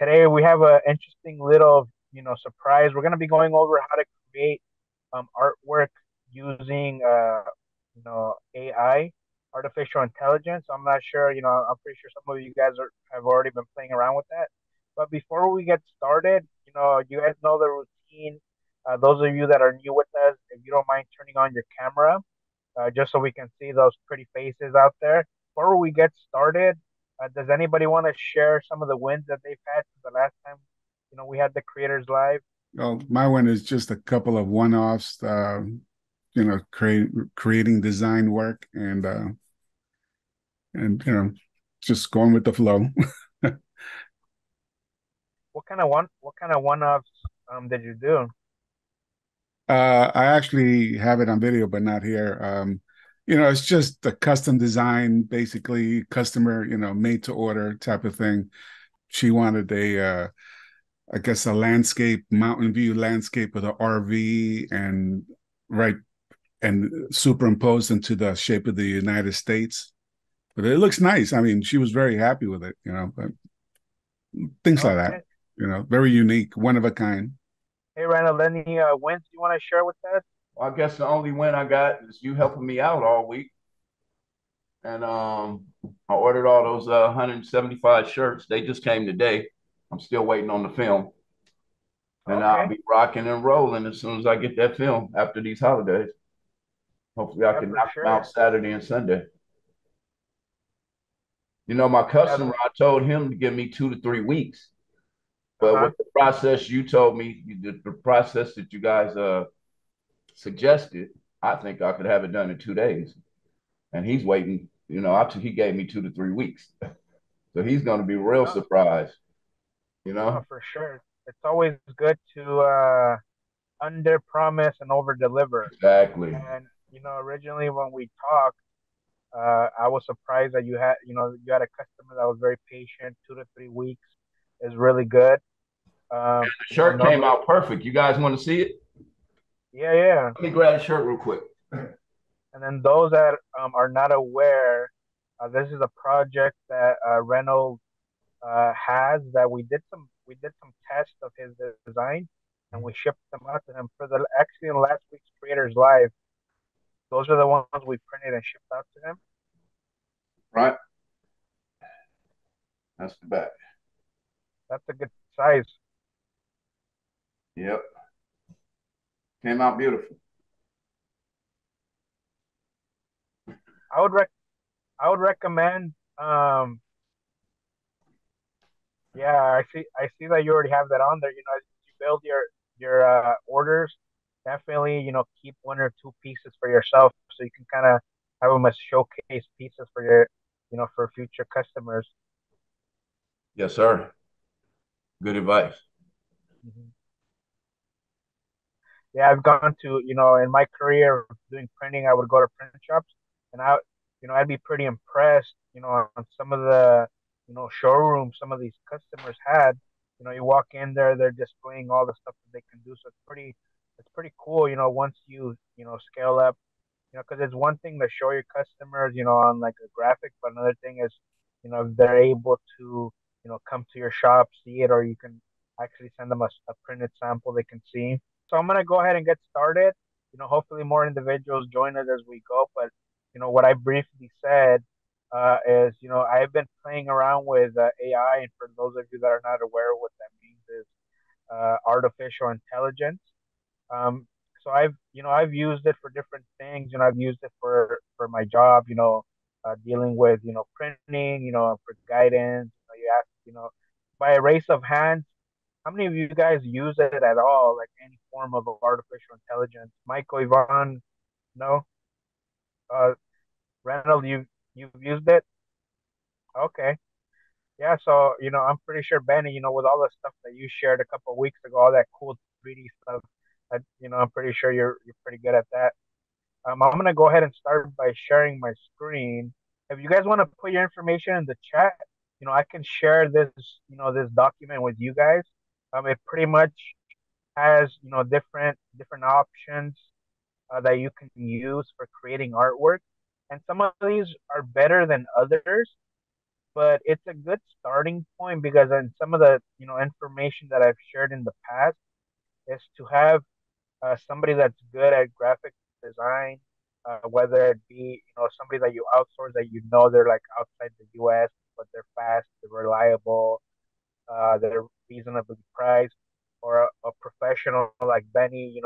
Today we have an interesting little, surprise. We're gonna be going over how to create artwork using AI, artificial intelligence. I'm not sure, I'm pretty sure some of you guys have already been playing around with that. But before we get started, you guys know the routine. Those of you that are new with us, if you don't mind turning on your camera, just so we can see those pretty faces out there. Before we get started, does anybody want to share some of the wins that they've had since the last time, we had the creators live? Well, my one is just a couple of one-offs, creating design work and just going with the flow. What kind of one-offs did you do? I actually have it on video, but not here. It's just a custom design, basically customer, made to order type of thing. She wanted I guess, a landscape, mountain view landscape with an RV and right and superimposed into the shape of the United States. But it looks nice. I mean, she was very happy with it, but things like that, Okay. very unique, one of a kind. Hey, Randall, any wins you want to share with us? Well, I guess the only win I got is you helping me out all week. And I ordered all those 175 shirts. They just came today. I'm still waiting on the film. And I'll Okay. be rocking and rolling as soon as I get that film after these holidays. Hopefully I Yeah, can for knock them out sure. Saturday and Sunday. My Yeah. customer, I told him to give me 2 to 3 weeks. But Uh-huh. with the process you told me, the process that you guys suggested, I think I could have it done in 2 days. And he's waiting. He gave me 2 to 3 weeks, so he's going to be real No, surprised. You no, know, for sure. It's always good to under promise and over deliver. exactly, And originally when we talked, I was surprised that you had a customer that was very patient. 2 to 3 weeks is really good. the shirt came Normally, out perfect. You guys want to see it? yeah, yeah. Let me grab the shirt real quick. And then those that are not aware, this is a project that Reynolds has that we did some tests of his design, and we shipped them out to him for the actually in last week's Creators Live. Those are the ones we printed and shipped out to him. Right, that's the back. That's a good size. Yep, came out beautiful. I would rec I would recommend. Yeah, I see that you already have that on there. As you build your orders, definitely keep one or two pieces for yourself so you can kind of have them as showcase pieces for your for future customers. Yes, sir. Good advice. Mhm. Yeah, I've gone to in my career doing printing, I would go to print shops, and I'd be pretty impressed on some of the showrooms some of these customers had. You walk in there, they're displaying all the stuff that they can do, so it's pretty cool. Once you scale up, because it's one thing to show your customers on like a graphic, but another thing is if they're able to come to your shop, see it, or you can actually send them a printed sample they can see. So I'm gonna go ahead and get started. Hopefully more individuals join us as we go. But what I briefly said is I've been playing around with AI, and for those of you that are not aware, what that means is artificial intelligence. Um, so I've used it for different things. I've used it for my job. Dealing with printing. For guidance. You ask by a race of hands. How many of you guys use it at all, like any form of artificial intelligence? Michael, Yvonne, no. Uh, Randall, you've used it. Okay, yeah. So I'm pretty sure Benny, with all the stuff that you shared a couple of weeks ago, all that cool 3D stuff, I'm pretty sure you're pretty good at that. I'm gonna go ahead and start by sharing my screen. If you guys want to put your information in the chat, I can share this document with you guys. It pretty much has different options that you can use for creating artwork, and some of these are better than others. but it's a good starting point because in some of the information that I've shared in the past is to have somebody that's good at graphic design, whether it be somebody that you outsource that they're like outside the U.S. but they're fast, they're reliable, they're reasonably priced, or a professional like Benny,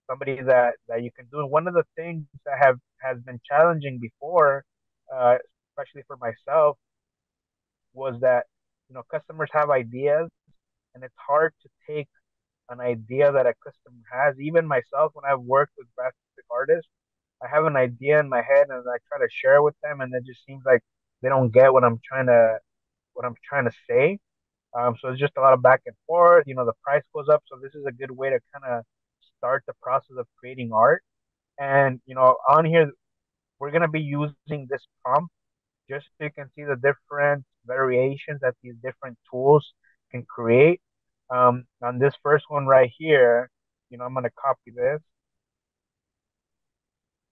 somebody that you can do. And one of the things that have has been challenging before, uh, especially for myself, was that customers have ideas, and it's hard to take an idea that a customer has. Even myself, when I've worked with graphic artists, I have an idea in my head and I try to share it with them, and it just seems like they don't get what I'm trying to say. So it's just a lot of back and forth. The price goes up, so this is a good way to kind of start the process of creating art. And on here we're gonna be using this prompt just so you can see the different variations that these different tools can create. On this first one right here, I'm gonna copy this,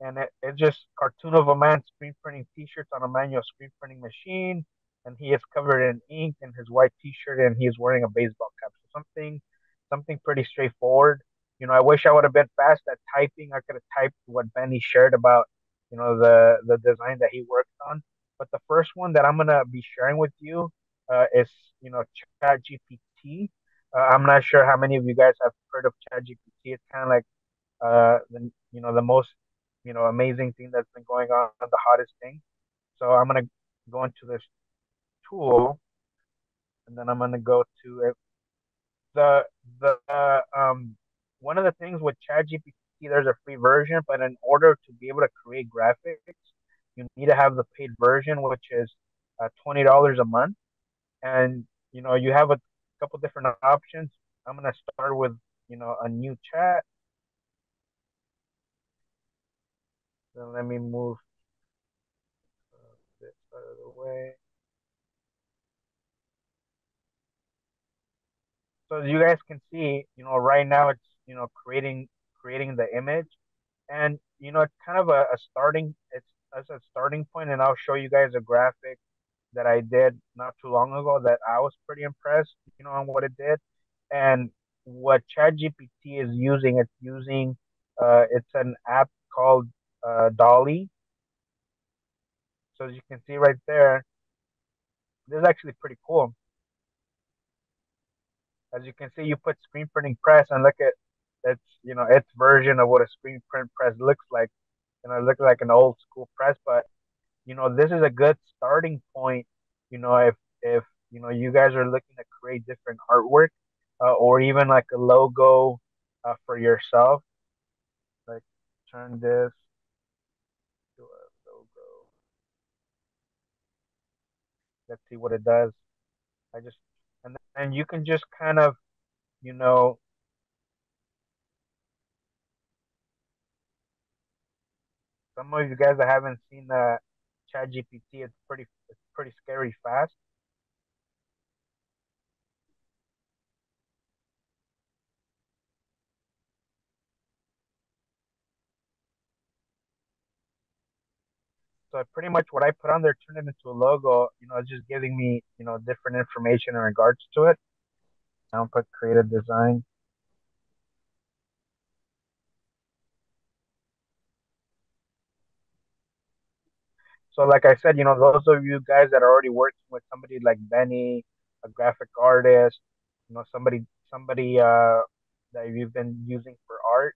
and it's just cartoon of a man screen printing T-shirts on a manual screen printing machine, and he is covered in ink in his white T-shirt, and he is wearing a baseball cap. So something pretty straightforward. I wish I would have been fast at typing. I could have typed what Benny shared about, the design that he worked on. But the first one that I'm gonna be sharing with you is, Chat GPT. I'm not sure how many of you guys have heard of Chat GPT. It's kind of like the most amazing thing that's been going on, the hottest thing. So I'm gonna go into this tool, and then I'm gonna go to it. The one of the things with ChatGPT, there's a free version, but in order to be able to create graphics, you need to have the paid version, which is $20 a month, and you have a couple different options. I'm gonna start with a new chat. Then let me move this out of the way. So as you guys can see, right now it's creating the image, and it's kind of a starting it's as a starting point, and I'll show you guys a graphic that I did not too long ago that I was pretty impressed, on what it did, and what ChatGPT is using. It's an app called Dolly. So as you can see right there, this is actually pretty cool. As you can see, you put screen printing press and look at its version of what a screen print press looks like. It looks like an old school press, but this is a good starting point. If you guys are looking to create different artwork, or even like a logo for yourself, like turn this to a logo. Let's see what it does. I just and then you can just kind of you know some of you guys that haven't seen Chat GPT, it's pretty scary fast. So pretty much what I put on there turned it into a logo. It's just giving me different information in regards to it. I'll put creative design. So like I said, those of you guys that are already working with somebody like Benny, a graphic artist, somebody that you've been using for art,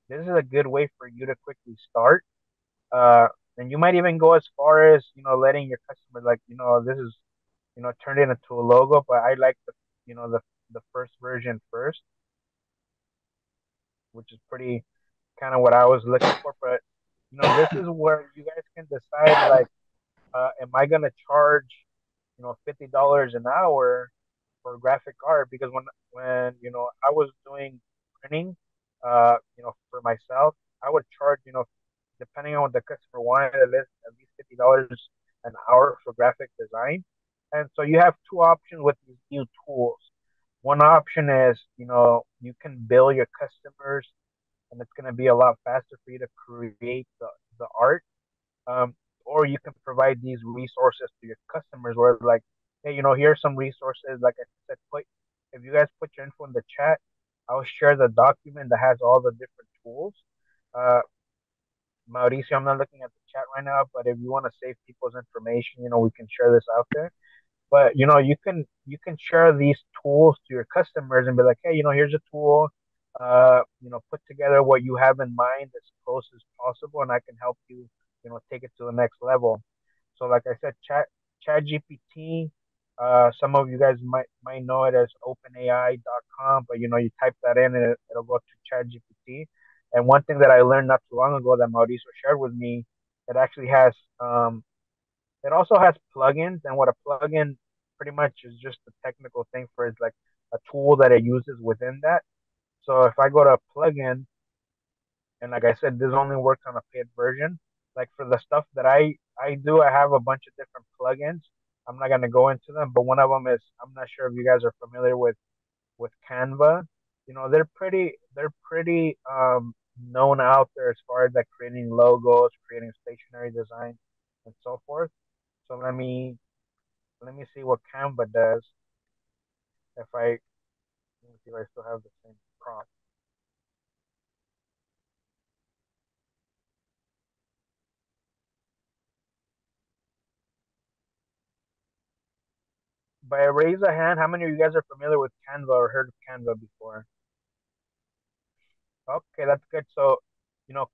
this is a good way for you to quickly start. Uh, and you might even go as far as letting your customer, like, this is turned it into a logo, but I like the first version first, which is pretty kind of what I was looking for. But this is where you guys can decide, like, am I gonna charge $50 an hour for graphic art? Because when I was doing printing, for myself, I would charge depending on what the customer wanted, at least $50 an hour for graphic design. And so you have two options with these new tools. One option is you can bill your customers, and it's going to be a lot faster for you to create the art. Um, or you can provide these resources to your customers where like, hey, here's some resources. Like I said, put if you guys put your info in the chat, I'll share the document that has all the different tools. Uh, Mauricio, I'm not looking at the chat right now, but if you want to save people's information, we can share this out there. But you can share these tools to your customers and be like, hey, here's a tool. Put together what you have in mind as close as possible, and I can help you, take it to the next level. So, like I said, Chat GPT. Some of you guys might know it as OpenAI.com, but you type that in and it'll go to Chat GPT. And one thing that I learned not too long ago that Mauricio shared with me, it actually has it also has plugins, and what a plugin pretty much is just a technical thing for is like a tool that it uses within that. So if I go to a plugin, and like I said, this only works on a paid version. Like for the stuff that I do, I have a bunch of different plugins. I'm not gonna go into them, but one of them is I'm not sure if you guys are familiar with Canva. They're pretty known out there as far as like creating logos, creating stationery design, and so forth. So let me see what Canva does. If I Let me see if I still have the same prompt. By a raise a hand, how many of you guys are familiar with Canva or heard of Canva before? Okay, that's good. You know,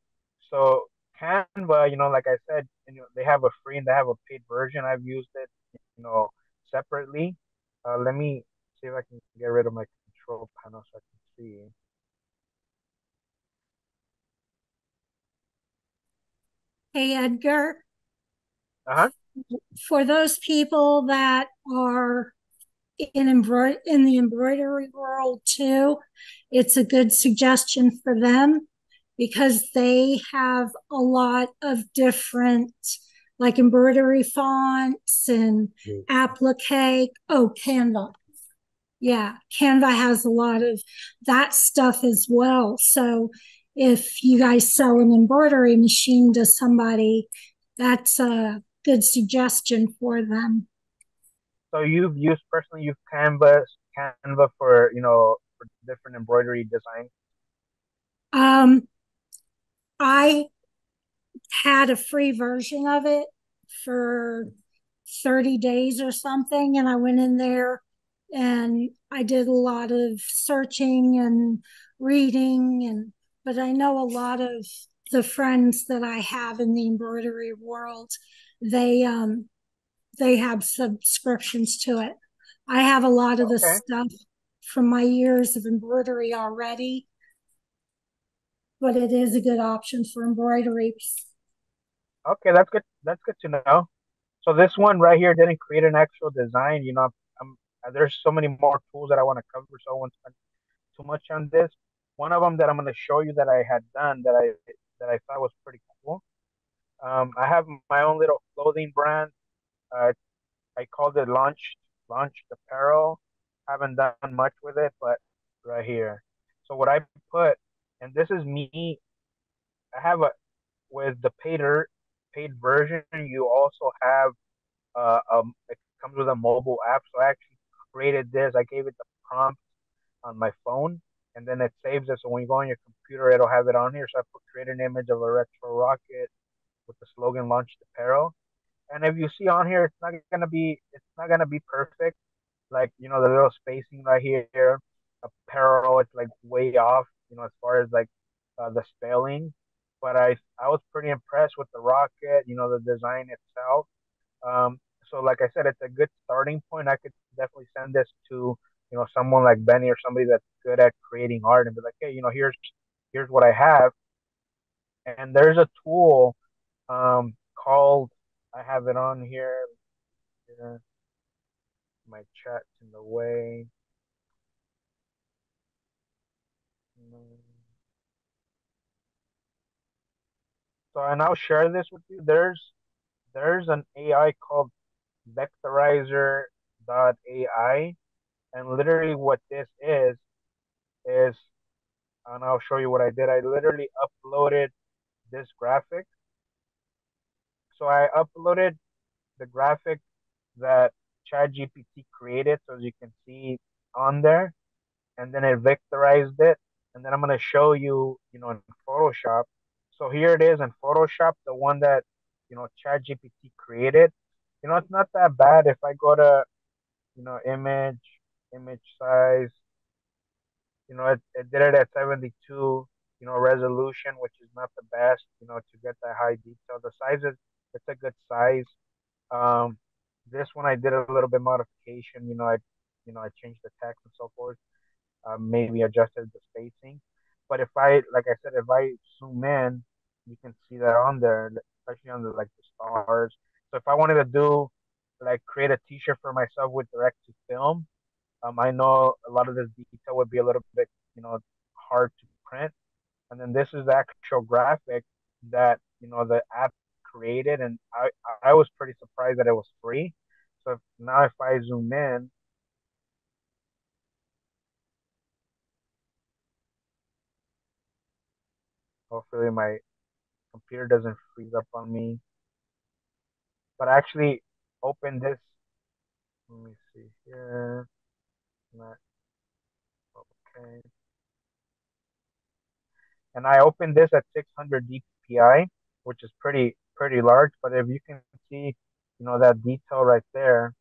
so Canva, like I said, they have a free and they have a paid version. I've used it, you know, separately. Let me see if I can get rid of my control panel so I can see. Hey, Edgar, Uh-huh. for those people that are in the embroidery world too, it's a good suggestion for them because they have a lot of different like embroidery fonts and applique. Oh, Canva. Yeah, Canva has a lot of that stuff as well. So if you guys sell an embroidery machine to somebody, that's a good suggestion for them. So you've Canva for for different embroidery design. Um, I had a free version of it for 30 days or something, and I went in there and I did a lot of searching and reading, and but I know a lot of the friends that I have in the embroidery world, they um they have subscriptions to it. I have a lot of the Okay. stuff from my years of embroidery already, but it is a good option for embroidery. Okay, that's good. That's good to know. So this one right here didn't create an actual design. There's so many more tools that I want to cover, so I won't spend too much on this. One of them that I'm going to show you that I had done that I thought was pretty cool. I have my own little clothing brand. Uh, I called it Launched Apparel. Haven't done much with it, but right here. So what I put, and this is me. I have a with the paid version. You also have it comes with a mobile app. So I actually created this. I gave it the prompt on my phone, and then it saves it. So when you go on your computer, it'll have it on here. So I put create an image of a retro rocket with the slogan "Launched Apparel." And if you see on here, it's not gonna be perfect. Like the little spacing right here, apparel, it's like way off. As far as like the spelling. But I was pretty impressed with the rocket. The design itself. So like I said, it's a good starting point. I could definitely send this to someone like Benny or somebody that's good at creating art and be like, hey, here's what I have. And there's a tool called I have it on here. My chat's in the way. So and I'll share this with you. There's an AI called Vectorizer AI, and literally what this is, and I'll show you what I did. I literally uploaded this graphic So I uploaded the graphic that Chat GPT created, so as you can see on there, and then it vectorized it, and then I'm gonna show you, in Photoshop. So here it is in Photoshop, the one that Chat GPT created. It's not that bad. If I go to image size, it did it at 72, resolution, which is not the best, to get that high detail. The size is it's a good size. Um, this one I did a little bit modification. I changed the text and so forth. Maybe adjusted the spacing. But like I said, if I zoom in, you can see that on there, especially on the stars. So if I wanted to do like create a T-shirt for myself with direct to film, I know a lot of this detail would be a little bit, hard to print. And then this is the actual graphic that the app created, and I was pretty surprised that it was free. So now if I zoom in, hopefully my computer doesn't freeze up on me. But I actually open this. Let me see here. Not okay. And I opened this at 600 dpi, which is pretty large. But if you can see, that detail right there.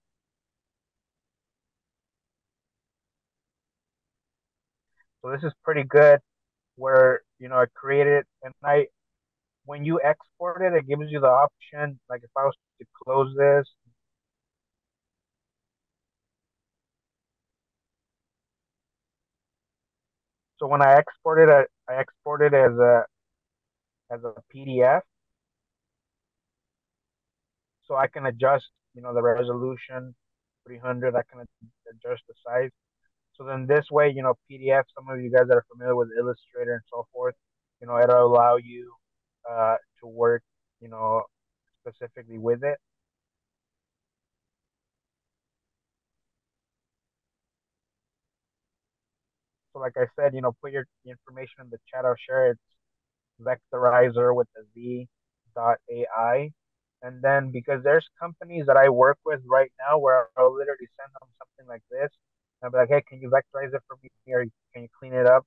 So this is pretty good. Where I created, and I when you export it, it gives you the option. Like if I was to close this, so when I exported it, I exported as a PDF, so I can adjust, the resolution, 300. I can adjust the size. So then this way, PDF. Some of you guys that are familiar with Illustrator and so forth, it'll allow you to work, you know, specifically with it. So like I said, put your information in the chat. I'll share it. Vectorizer with the V dot AI. And then because there's companies that I work with right now where I'll literally send them something like this. And I'll be like, hey, can you vectorize it for me, or can you clean it up,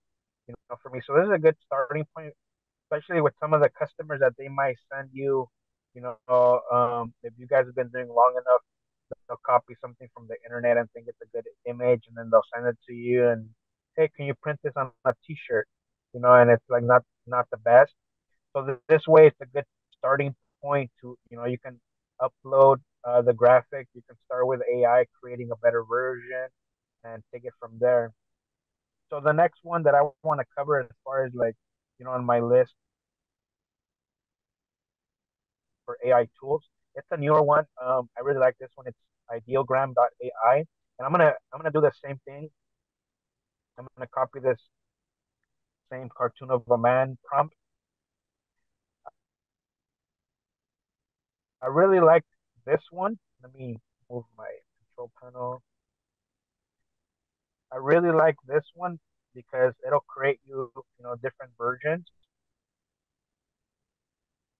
for me? So this is a good starting point, especially with some of the customers that they might send you, if you guys have been doing long enough, they'll copy something from the internet and think it's a good image, and then they'll send it to you and, hey, can you print this on a T-shirt? And it's like not the best. So this way, it's a good starting point to, you can upload the graphic. You can start with AI, creating a better version, and take it from there. So the next one that I want to cover as far as like, on my list for AI tools, it's a newer one. I really like this one. It's Ideogram.ai, and I'm gonna do the same thing. I'm gonna copy this same cartoon of a man prompt. I really like this one. Let me move my control panel. I really like this one because it'll create different versions,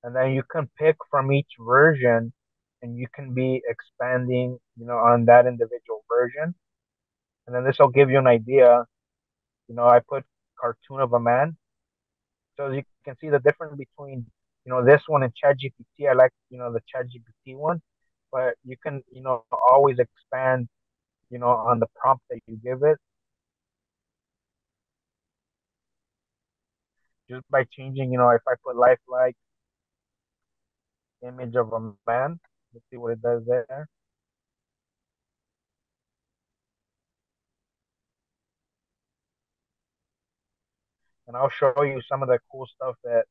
and then you can pick from each version, and you can be expanding, on that individual version, and then this will give you an idea. I put cartoon of a man, so you can see the difference between this one and ChatGPT. I like the ChatGPT one, but you can always expand on the prompt that you give it just by changing. If I put lifelike image of a man, let's see what it does there. And I'll show you some of the cool stuff that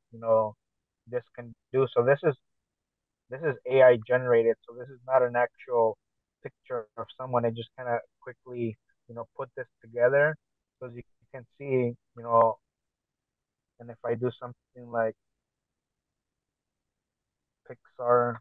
this can do. So this is AI generated, so this is not an actual picture of someone. I just kind of quickly put this together, so as you can see, and if I do something like Pixar,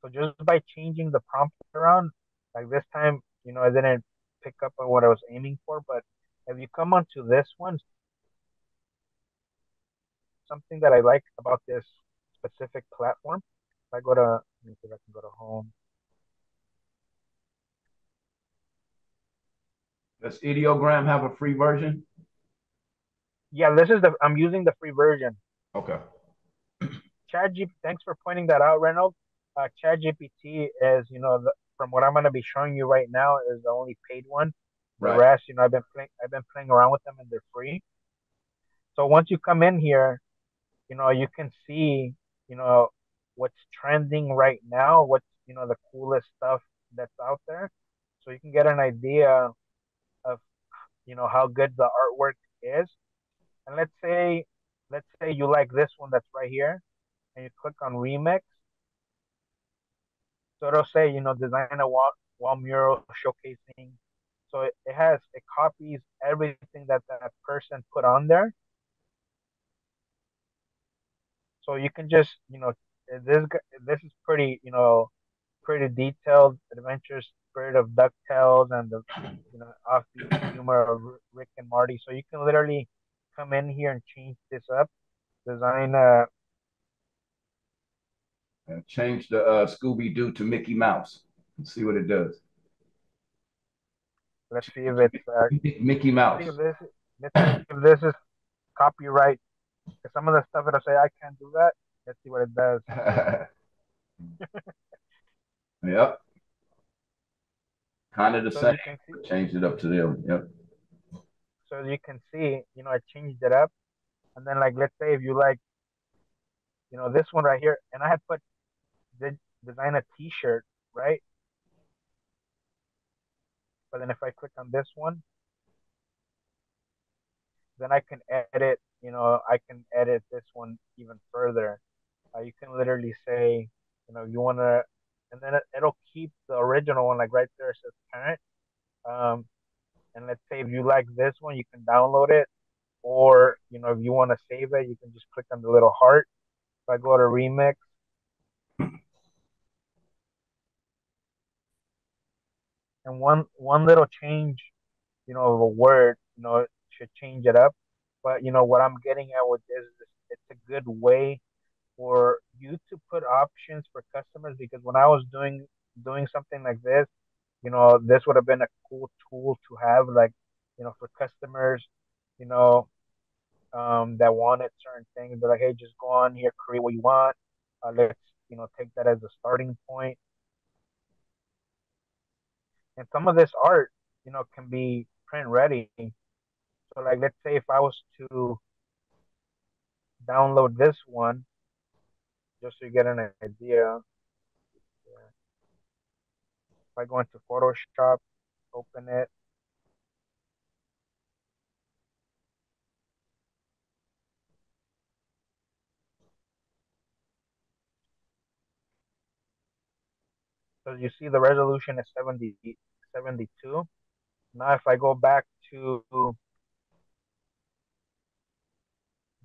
so just by changing the prompt around, like this time, I didn't pick up on what I was aiming for. But if you come onto this one, something that I like about this specific platform, if I go to, let me see if I can go to home. Does Ideogram have a free version? Yeah, I'm using the free version. Okay. Chat GPT, thanks for pointing that out, Reynolds. Chat GPT is, from what I'm going to be showing you right now, is the only paid one. The Right. rest, I've been playing around with them and they're free. So once you come in here, you can see, you know, what's trending right now, what's, the coolest stuff that's out there. So you can get an idea of, how good the artwork is. And let's say you like this one that's right here, and you click on remix. So it'll say, design a wall mural showcasing. So it copies everything that that person put on there. So you can just, this is pretty, pretty detailed adventure spirit of DuckTales and the, offbeat humor of Rick and Marty. So you can literally come in here and change this up, design And change the Scooby Doo to Mickey Mouse and see what it does. let's see if it's Mickey see Mouse. if this let's see if this is copyright. 'Cause some of the stuff it'll say I can't do that. Let's see what it does. Yep. Kind of the So as same. you can see, Changed it up to them. Yep. I changed it up. And then like let's say if you like, this one right here, and I had put design a T-shirt, right? But then if I click on this one, then I can edit this one even further. You can literally say, you want to, and then it'll keep the original one, like right there, it says parent. Um, and let's say if you like this one, you can download it, or, if you want to save it, you can just click on the little heart. If I go to remix, and one little change, of a word, should change it up. But what I'm getting at with this is it's a good way for you to put options for customers, because when I was doing something like this, this would have been a cool tool to have, like, for customers, you know, that wanted certain things. They're like, hey, just go on here, create what you want. Let's, take that as a starting point. And some of this art, can be print ready. So like, let's say if I was to download this one, just so you get an idea. Yeah. If I go into Photoshop, open it, so you see the resolution is 72. Now if I go back to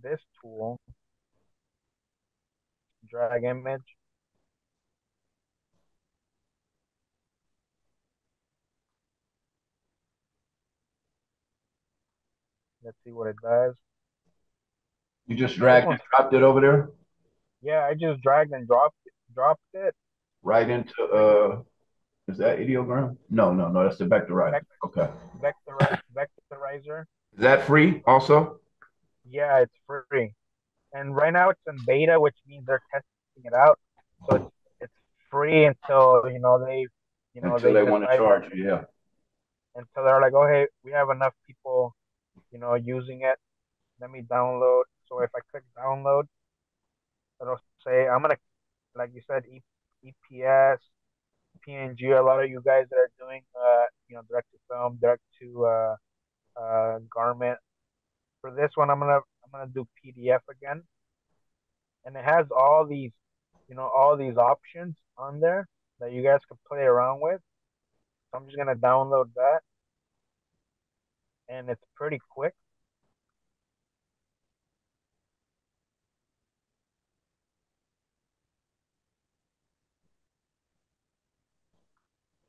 this tool, drag image, let's see what it does. You just This dragged and one's, dropped it over there, yeah, I just dragged and dropped it. right into is that ideogram? No, no, no, that's the vectorizer. Vec, Okay. vectorizer. Is that free also? Yeah, it's free. And right now it's in beta, which means they're testing it out. So it's free until, Until they they want to decide, charge you, yeah. until they're like, oh hey, we have enough people, using it. Let me download. So if I click download, it'll say I'm gonna, like you said, EPS, PNG. A lot of you guys that are doing, direct to film, direct to garment. For this one, I'm gonna do PDF again, and it has all these options on there that you guys can play around with. So I'm just gonna download that, and it's pretty quick.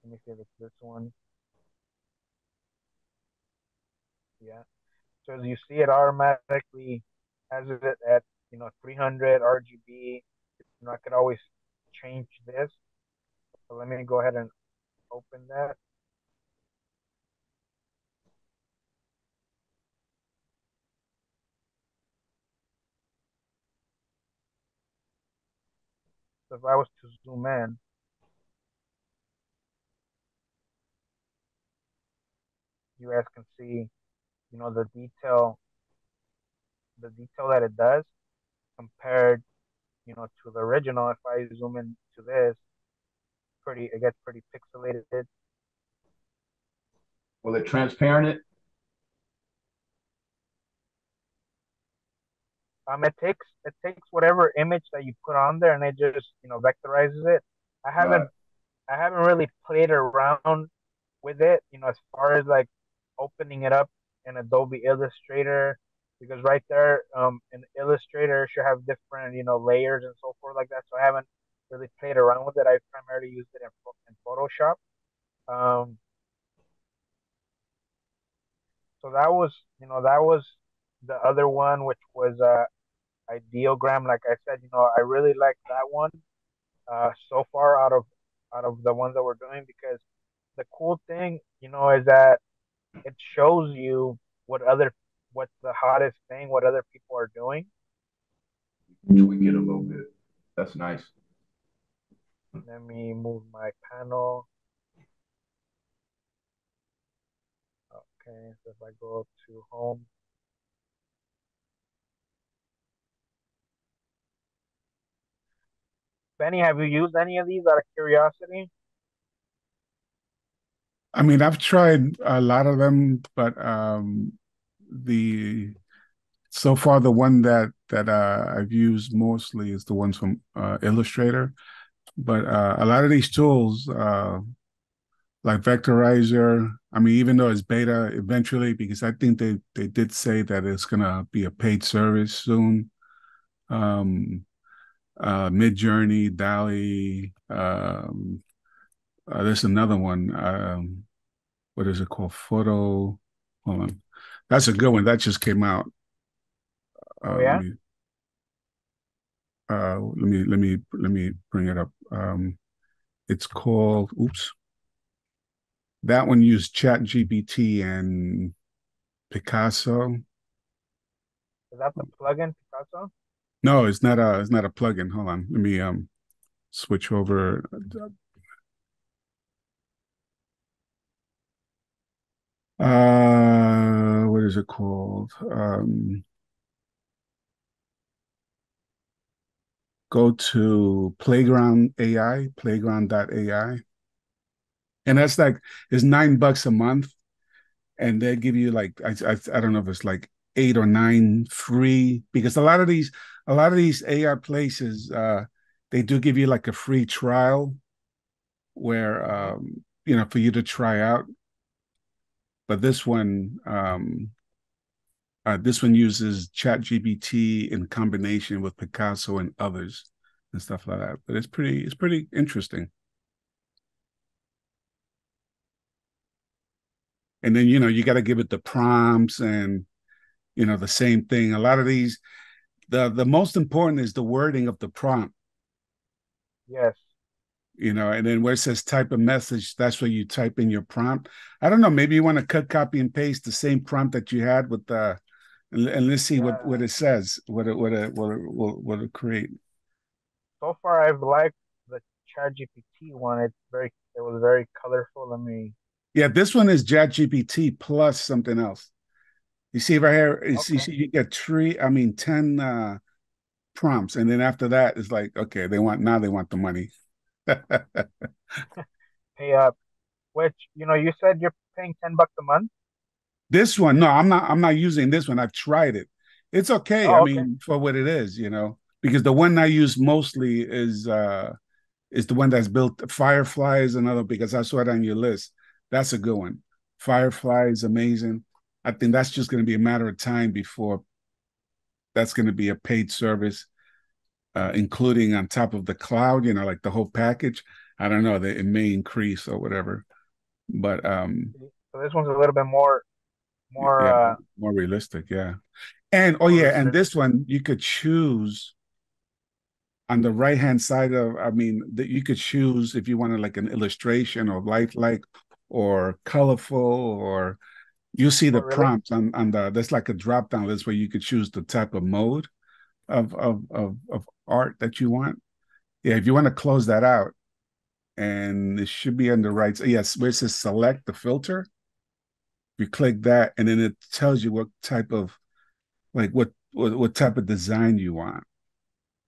Let me see if it's this one. Yeah. So as you see, it automatically has it at 300 RGB. I could always change this. So let me go ahead and open that. So if I was to zoom in, you guys can see, the detail that it does compared, to the original. If I zoom in to this, it gets pretty pixelated. Will it transparent it? It takes whatever image that you put on there and it just vectorizes it. I Right. haven't I haven't really played around with it, as far as like opening it up in Adobe Illustrator, because right there, in Illustrator should have different, layers and so forth like that. So I haven't really played around with it. I primarily used it in Photoshop. Um, so that was the other one, which was Ideogram. Like I said, I really like that one so far out of the ones that we're doing, because the cool thing, is that it shows you what's the hottest thing, what other people are doing. Tweak it a little bit. That's nice. Let me move my panel. Okay, so if I go to home, Benny, have you used any of these out of curiosity? I mean, I've tried a lot of them, but the so far the one that I've used mostly is the ones from Illustrator. But a lot of these tools, like Vectorizer, I mean, even though it's beta eventually, because I think they did say that it's gonna be a paid service soon. Um, Mid-Journey, DALI, there's another one. What is it called? Photo. Hold on, that's a good one. That just came out. Oh Let yeah, me let me bring it up. It's called. Oops. That one used Chat GPT and Picasso. is that the plugin Picasso? No, it's not a plugin. Hold on. Let me switch over. What is it called? Go to Playground AI, playground.ai. And that's like it's $9 a month. And they give you like I don't know if it's like 8 or 9 free, because a lot of these AI places they do give you like a free trial where Hmm. for you to try out. But this one uses Chat GPT in combination with Picasso and others and stuff like that. But it's pretty interesting. And then you got to give it the prompts and the same thing. A lot of these, the most important is the wording of the prompt. Yes. And then where it says type a message, that's where you type in your prompt. I don't know, maybe you want to cut, copy, and paste the same prompt that you had with the, and let's see what Yeah. it says, what it create. So far, I've liked the Chat GPT one. It was very colorful. Let me. Yeah, this one is Chat GPT plus something else. You see right here, Okay. you get 10 prompts, and then after that, it's like, okay, they want the money. Pay up. Which you said you're paying $10 a month. This one, no, I'm not using this one. I've tried it. It's okay. I Oh, okay. mean, for what it is, because the one I use mostly is the one that's built. Firefly is another, because I saw it on your list. That's a good one. Firefly is amazing. I think that's just going to be a matter of time before that's going to be a paid service, including on top of the cloud, like the whole package. I don't know that it may increase or whatever, but So this one's a little bit more more Yeah, more realistic. Yeah. And oh more yeah, and realistic. this one you could choose on the right hand side of, I mean, that you could choose if you wanted like an illustration or lifelike or colorful, or you see Oh, the really? prompts on the, there's like a drop down list where you could choose the type of mode of art that you want. Yeah, if you want to close that out, and it should be on the right. Yes, where it says select the filter, you click that, and then it tells you what type of, like what type of design you want.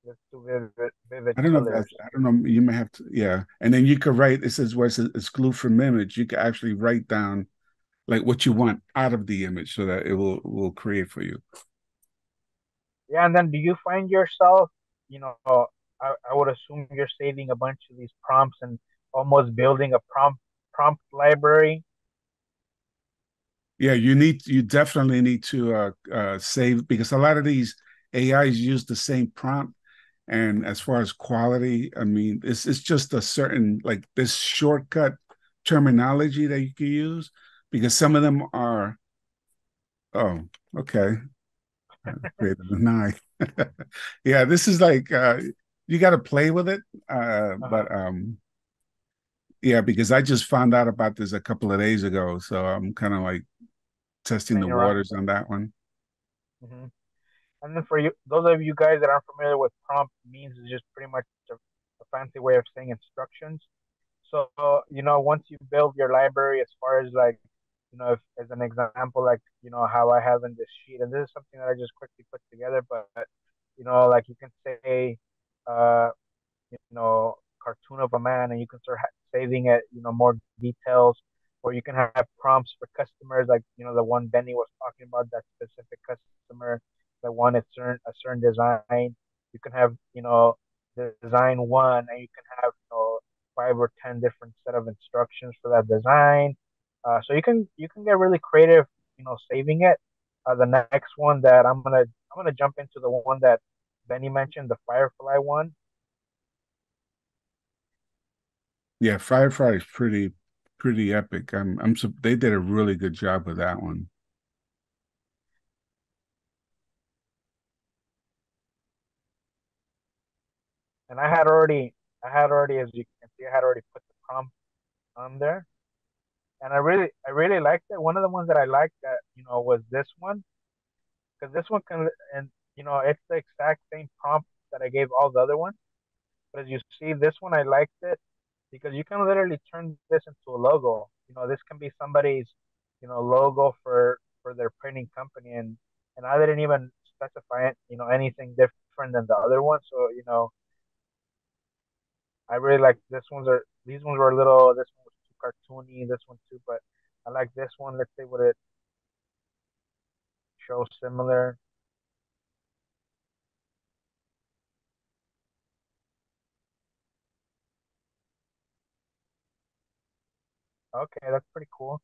Let's do vivid I don't know if that's, colors. I don't know. You may have to, yeah. And then you could write. It says where it says exclude from image. You could actually write down like what you want out of the image so that it will create for you. Yeah, and then do you find yourself, you know, I would assume you're saving a bunch of these prompts and almost building a prompt library. Yeah, you definitely need to save, because a lot of these AIs use the same prompt. And as far as quality, I mean, it's just a certain, like, this shortcut terminology that you can use, because some of them are, oh, okay, created a nine. Yeah, this is like you got to play with it. Uh-huh. But yeah, because I just found out about this a couple of days ago, so I'm kind of like testing the Playing around. waters on that one. Hmm. And then for you, those of you guys that aren't familiar with prompt means, is just pretty much a fancy way of saying instructions. So, once you build your library, as far as like, if as an example, like, how I have in this sheet, and this is something that I just quickly put together, but, like you can say, uh, cartoon of a man, and you can start saving it, more details, or you can have prompts for customers, like, the one Benny was talking about, that specific customer that wanted a certain design. You can have, the design one, and you can have, 5 or 10 different set of instructions for that design. So you can get really creative, saving it. The next one that I'm gonna jump into, the one that Benny mentioned, the Firefly one. Yeah, Firefly is pretty epic. They did a really good job with that one. And I had already, as you can see, I had already put the prompt on there, and I really liked it. One of the ones that I liked, that was this one, because this one can, and it's the exact same prompt that I gave all the other ones. But as you see, this one I liked it because you can literally turn this into a logo. This can be somebody's, logo for their printing company, and I didn't even specify it, anything different than the other one. So I really like these ones were a little, this one was too cartoony, this one too, but I like this one. Let's see what it shows similar. Okay, that's pretty cool.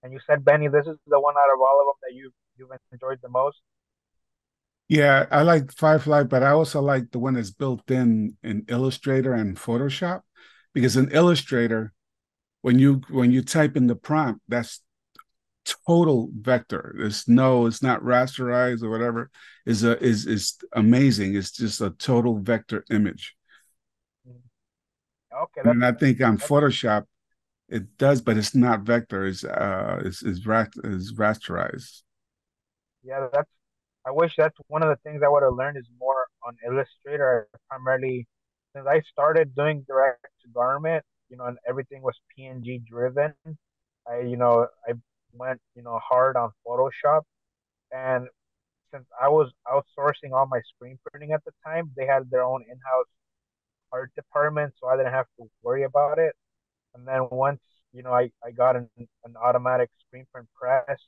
And you said, Benny, this is the one out of all of them that you've enjoyed the most. Yeah, I like Firefly, but I also like the one that's built in Illustrator and Photoshop, because in Illustrator, when you type in the prompt, that's total vector. It's not rasterized or whatever. Is amazing. It's just a total vector image. Mhm. Okay, And then I think on that's Photoshop it does, but it's not vector. It's rasterized. yeah, that's. I wish that's one of the things I would have learned is more on Illustrator. Primarily, since I started doing direct to garment, and everything was PNG driven. I went, hard on Photoshop, and since I was outsourcing all my screen printing at the time, they had their own in-house art department, so I didn't have to worry about it. And then once, I got an automatic screen print press,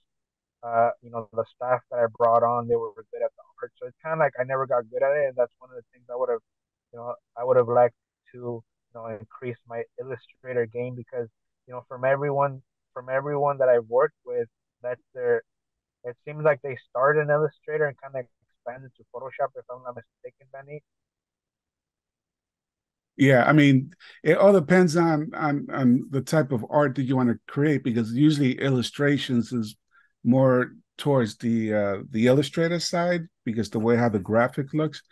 the staff that I brought on, they were good at the art. So it's kind of like I never got good at it, and that's one of the things I would have liked to, increase my Illustrator game, because, from everyone that I've worked with, that's their. It seems like they started in Illustrator and kind of expanded to Photoshop, if I'm not mistaken, Benny. Yeah, I mean, it all depends on the type of art that you want to create, because usually illustrations is more towards the illustrator side, because the way how the graphic looks.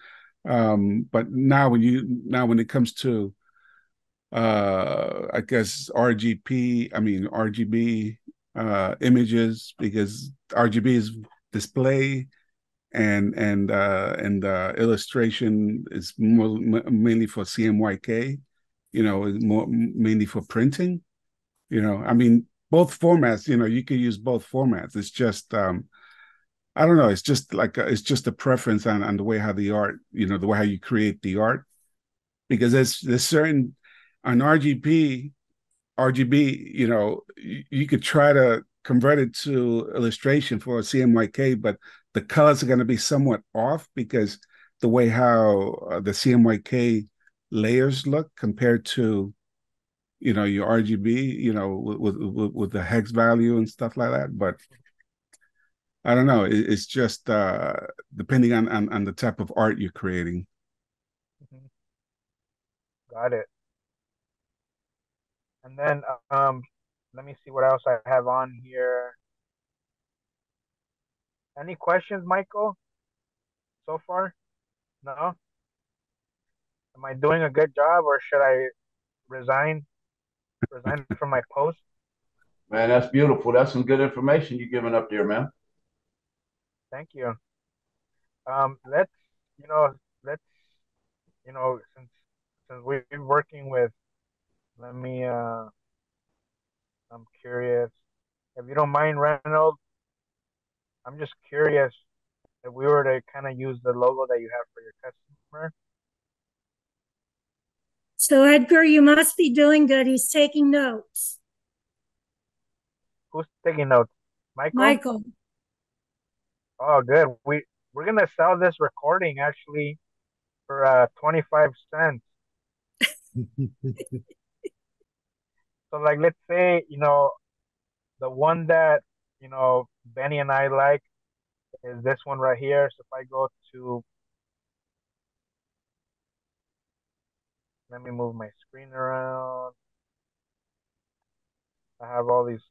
But now when it comes to I guess RGB images, because RGB is display, and illustration is more mainly for CMYK, more mainly for printing. I mean, both formats, you can use both formats. It's just I don't know, it's just like it's just a preference on the way how the art, the way how you create the art, because there's certain on RGB, you could try to convert it to illustration for CMYK, but the colors are going to be somewhat off, because the way how the CMYK layers look compared to, your RGB, with the hex value and stuff like that. But I don't know. It's just depending on the type of art you're creating. Mhm. Got it. And then let me see what else I have on here. Any questions, Michael, so far? No? Am I doing a good job, or should I resign from my post? Man, that's beautiful. That's some good information you're giving up there, man. Thank you. Let's you know let's since we're working with, let me I'm curious. If you don't mind, Reynolds, I'm just curious if we were to kind of use the logo that you have for your customer. So, Edgar, you must be doing good. He's taking notes. Who's taking notes? Michael? Michael. Oh, good. We're gonna sell this recording actually for 25 cents. So like, let's say, the one that, Benny and I like is this one right here. So if I go to, let me move my screen around. I have all these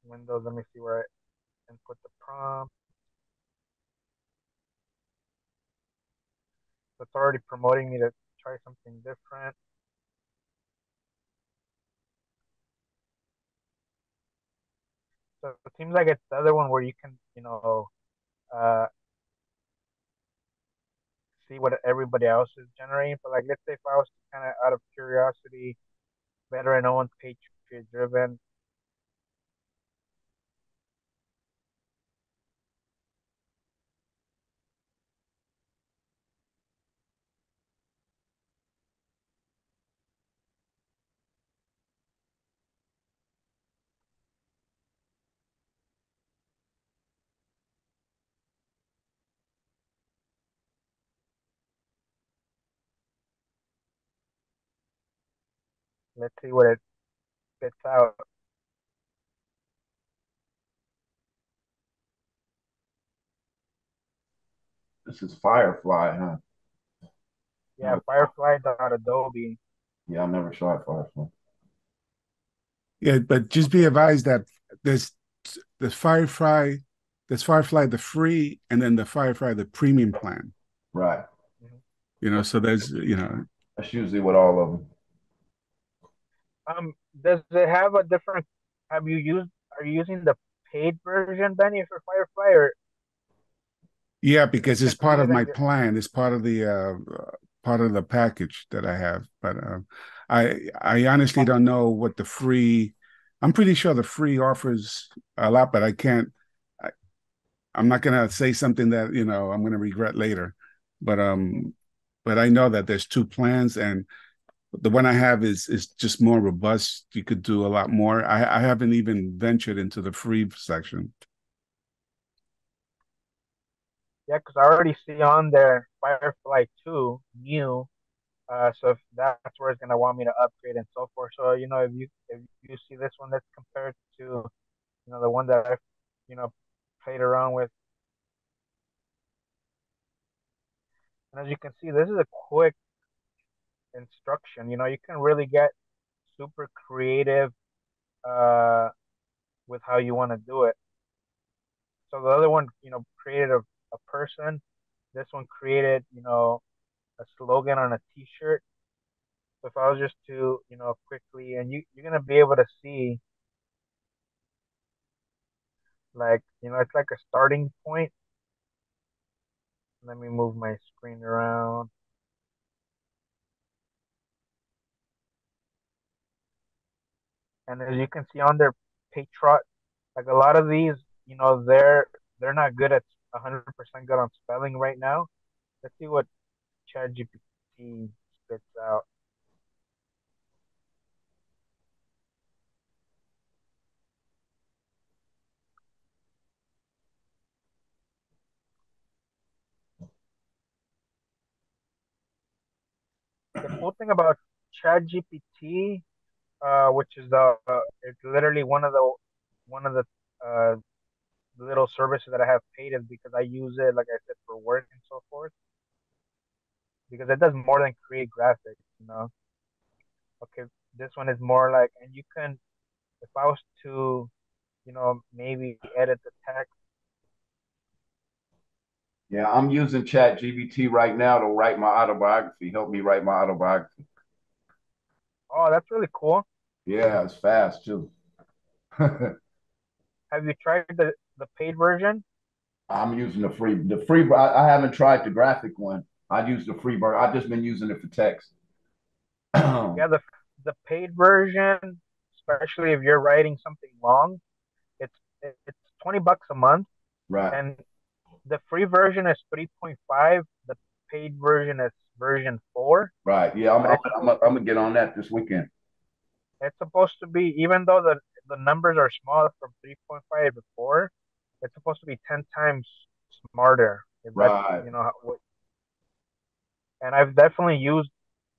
windows. Let me see where I can put the prompt. So it's already promoting me to try something different. So it seems like it's the other one where you can, uh, see what everybody else is generating. But like, let's say if I was to kind of out of curiosity, veteran owned, patriot driven. Let's see what it spits out. This is Firefly, huh? Yeah, Never, Firefly.adobe. yeah, I never tried Firefly. Yeah, but just be advised that there's there's Firefly, there's Firefly the free, and then the Firefly the premium plan. Right. So there's That's usually what all of them. Does it have a different? Have you used? Are you using the paid version, Benny, for Firefly, or yeah, because because I it's can part see of that my you're plan. It's part of the package that I have. But I honestly don't know what the free. I'm pretty sure the free offers a lot, but I can't. I, I'm not gonna say something that I'm gonna regret later. But um, but I know that there's two plans, and the one I have is just more robust. You could do a lot more. I haven't even ventured into the free section. yeah, because I already see on there Firefly 2 new. So if that's where it's gonna want me to upgrade and so forth. So if you see this one that's compared to the one that I've played around with, and as you can see, this is a quick instruction. You can really get super creative uh, with how you want to do it. So the other one, created a person. This one created, a slogan on a T-shirt. So if I was just to, quickly, and you're gonna be able to see, like, it's like a starting point. Let me move my screen around. And as you can see on their Patreon, like a lot of these, they're not good at 100% good on spelling right now. Let's see what Chat GPT spits out. The cool thing about Chat GPT, which is it's literally one of the uh, little services that I have paid, is because I use it, like I said, for work and so forth. Because it does more than create graphics. Okay, this one is more like, and you can, if I was to, maybe edit the text. Yeah, I'm using Chat GPT right now to write my autobiography. Help me write my autobiography. Oh, that's really cool. Yeah, it's fast too. Have you tried the paid version? I'm using the free. The free. I haven't tried the graphic one. I use the free version. I've just been using it for text. Yeah, the paid version, especially if you're writing something long, it's $20 a month, Right. and the free version is 3.5. The paid version is version 4, Right. Yeah, I'm, but I'm, I'm, I'm gonna get on that this weekend. it's supposed to be, even though the numbers are small from 3.5 to 4, it's supposed to be 10 times smarter. If that's Right. and I've definitely used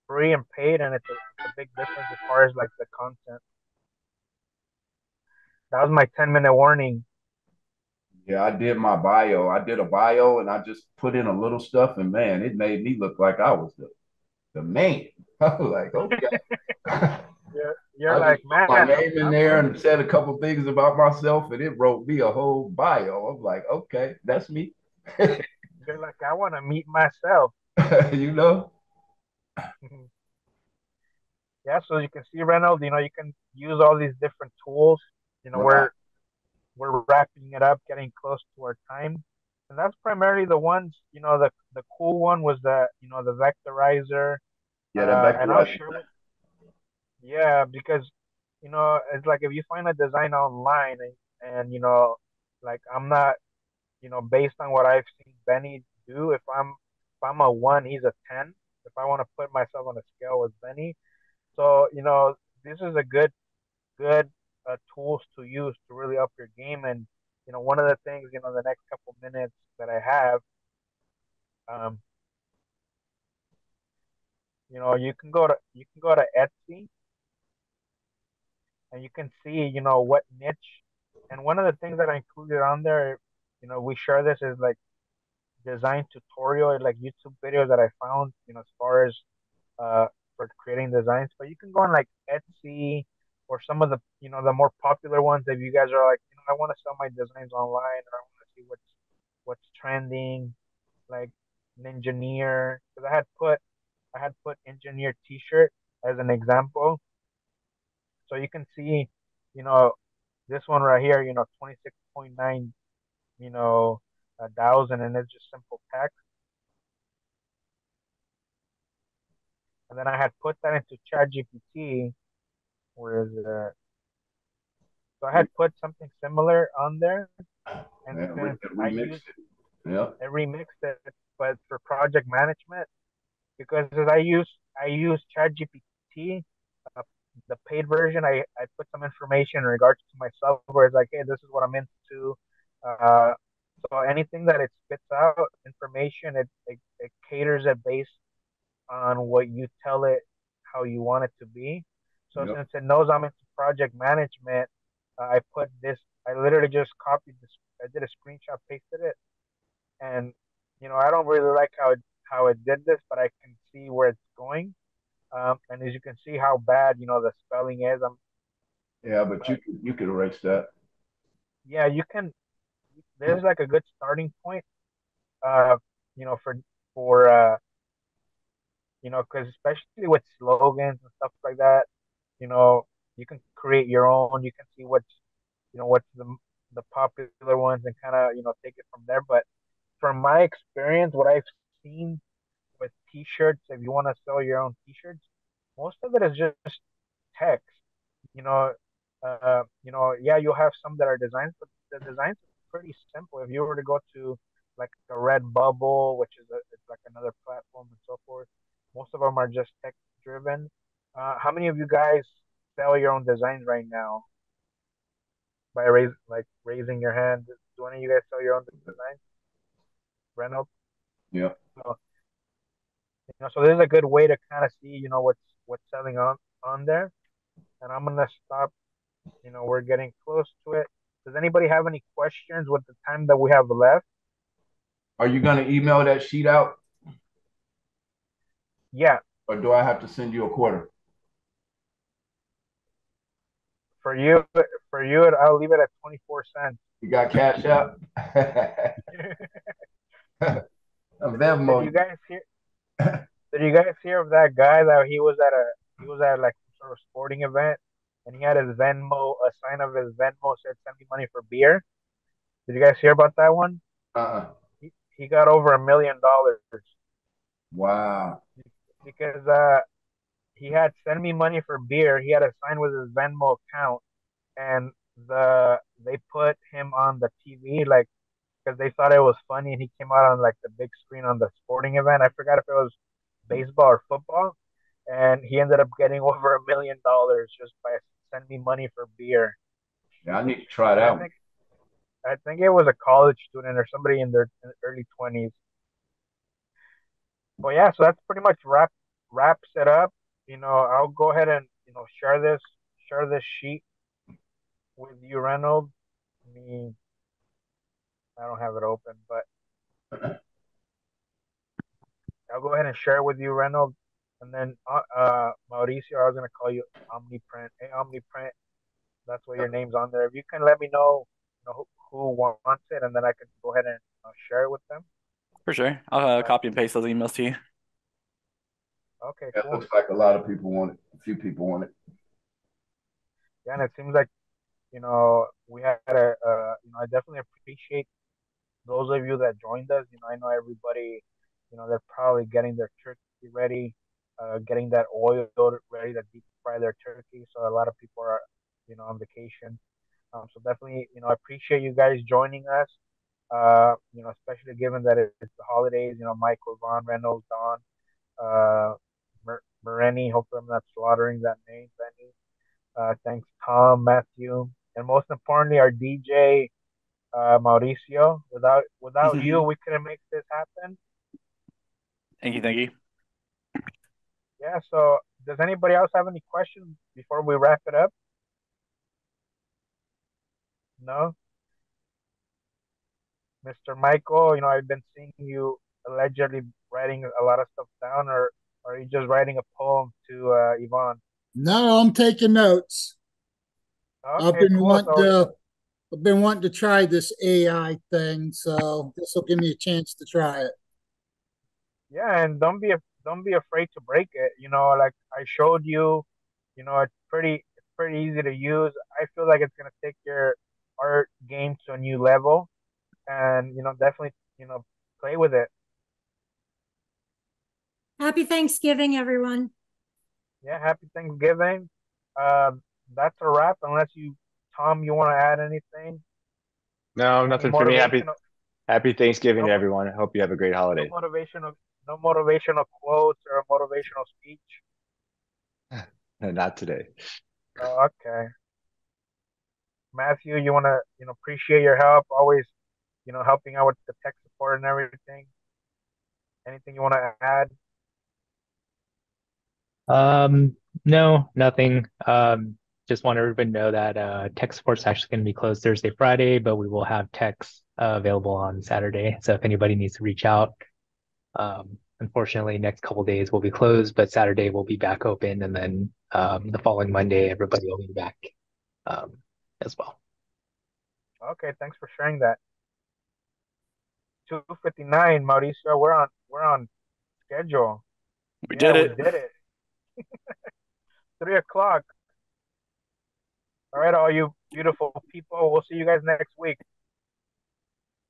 free and paid, and it's a big difference as far as like the content. That was my 10-minute warning. Yeah, I did my bio. I did a bio and I just put in a little stuff and man, it made me look like I was the man. I was like, okay. You're I just like, put my man, name in I'm there and ready. said a couple things about myself and it wrote me a whole bio. I'm like, okay, that's me. You're like, I want to meet myself. You know? Yeah, so you can see, Reynolds, you can use all these different tools. Right. We're wrapping it up, getting close to our time. And that's primarily the ones, the cool one was the vectorizer. Yeah, that And I'll vectorizer. share with, yeah, because, it's like if you find a design online, and like I'm not, based on what I've seen Benny do, if I'm a one, he's a 10. If I want to put myself on a scale with Benny. So, this is a good tools to use to really up your game. And one of the things, the next couple minutes that I have, um, you can go to Etsy, and you can see, what niche. And one of the things that I included on there, we share this, is like design tutorial, like YouTube videos that I found, as far as uh for creating designs. But you can go on like Etsy, or some of the more popular ones, if you guys are like, I want to sell my designs online, or I want to see what's trending, like an engineer. Because I had put engineer T-shirt as an example. So you can see, you know, this one right here, 26.9, thousand, and it's just simple text. And then I had put that into Chat GPT. Where is it? So I had put something similar on there, and Man, since I remixed used it. Yeah. I remixed it, but for project management, because as I use Chat GPT, uh, the paid version, I put some information in regards to myself, where it's like, hey, this is what I'm into. Uh, so anything that it spits out information, it caters it based on what you tell it, how you want it to be. So Yep. since it knows I'm into project management, I put this. I literally just copied this. I did a screenshot, pasted it, and I don't really like how it did this, but I can see where it's going. And as you can see how bad, the spelling is. Yeah, but But you could erase that. yeah, you can. There's like a good starting point. Uh, for because especially with slogans and stuff like that, you know, you can create your own. You can see what's the popular ones and kind of take it from there. But from my experience, what I've seen with T-shirts, if you want to sell your own T-shirts, most of it is just text. You know, yeah, you'll have some that are designs, but the designs are pretty simple. If you were to go to like a Redbubble, which is it's like another platform and so forth, most of them are just text driven. How many of you guys sell your own designs right now by raising your hand? Do any of you guys sell your own designs, Reynolds? Yeah. So, so this is a good way to kind of see, what's selling on there. And I'm gonna stop. We're getting close to it. Does anybody have any questions with the time that we have left? Are you gonna email that sheet out, Yeah, or do I have to send you a quarter? for you, I'll leave it at 24 cents. You got Cash App? A Did Venmo. you guys hear? Did you guys hear of that guy that he was at like some sort of sporting event, and he had his Venmo, a sign of his Venmo said "Send me money for beer." Did you guys hear about that one? Uh-uh. He got over $1 million Wow. because he had "Send me money for beer." He had a sign with his Venmo account, and they put him on the TV like because they thought it was funny, and he came out on like the big screen on the sporting event. I forgot if it was baseball or football, and he ended up getting over $1 million just by "Send me money for beer." Yeah, I need to try And that one. I think it was a college student or somebody in their early 20s. But yeah, so that's pretty much wraps it up. I'll go ahead and share this sheet with you, Reynolds. Me, I don't have it open, but I'll go ahead and share it with you, Reynolds. And then Mauricio, I was gonna call you OmniPrint. Hey, OmniPrint, that's what your name's on there. If you can let me know, who wants it, and then I can go ahead and share it with them. For sure. I'll Uh, copy and paste those emails to you. okay, It cool. looks like a lot of people want it. A few people want it. Yeah, and it seems like we had I definitely appreciate those of you that joined us. I know everybody, they're probably getting their turkey ready, getting that oil ready to deep fry their turkey. So a lot of people are, on vacation. So definitely, I appreciate you guys joining us. Especially given that it's the holidays. Michael, Ron, Reynolds, Don, Moreni. Hopefully, I'm not slaughtering that name, Benny. Thanks, Tom, Matthew, and most importantly, our DJ, Mauricio. Without you, we couldn't make this happen. Thank you. Thank you. Yeah. So, does anybody else have any questions before we wrap it up? No, Mr. Michael. I've been seeing you allegedly writing a lot of stuff down, or are you just writing a poem to Yvonne? No, I'm taking notes. I've Okay, been cool. wanting So to I've been wanting to try this AI thing, so this will give me a chance to try it. yeah, and don't be afraid to break it. Like I showed you, it's pretty easy to use. I feel like it's gonna take your art game to a new level, and definitely play with it. Happy Thanksgiving, everyone. Yeah, happy Thanksgiving. That's a wrap. Unless Tom, you want to add anything? No, Any nothing for me. motivational? Happy Thanksgiving to No, everyone. I hope you have a great no holiday. motivational, no motivational quotes or a motivational speech. Not today. Oh, okay. Matthew, you want to appreciate your help. Always helping out with the tech support and everything. Anything you want to add? No, nothing. Just want everybody to know that tech support's actually going to be closed Thursday, Friday, but we will have techs available on Saturday. So if anybody needs to reach out, unfortunately, next couple days will be closed, but Saturday will be back open, and then the following Monday, everybody will be back as well. Okay, thanks for sharing that. 2:59, Mauricio. We're on schedule. We Yeah, did we it. did it. 3 o'clock. All right, all you beautiful people. We'll see you guys next week.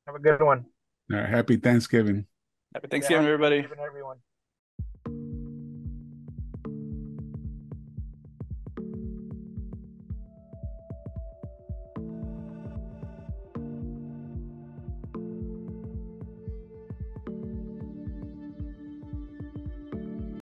Have a good one. Happy Thanksgiving. Happy Yeah, Thanksgiving, happy everybody. Thanksgiving, everyone.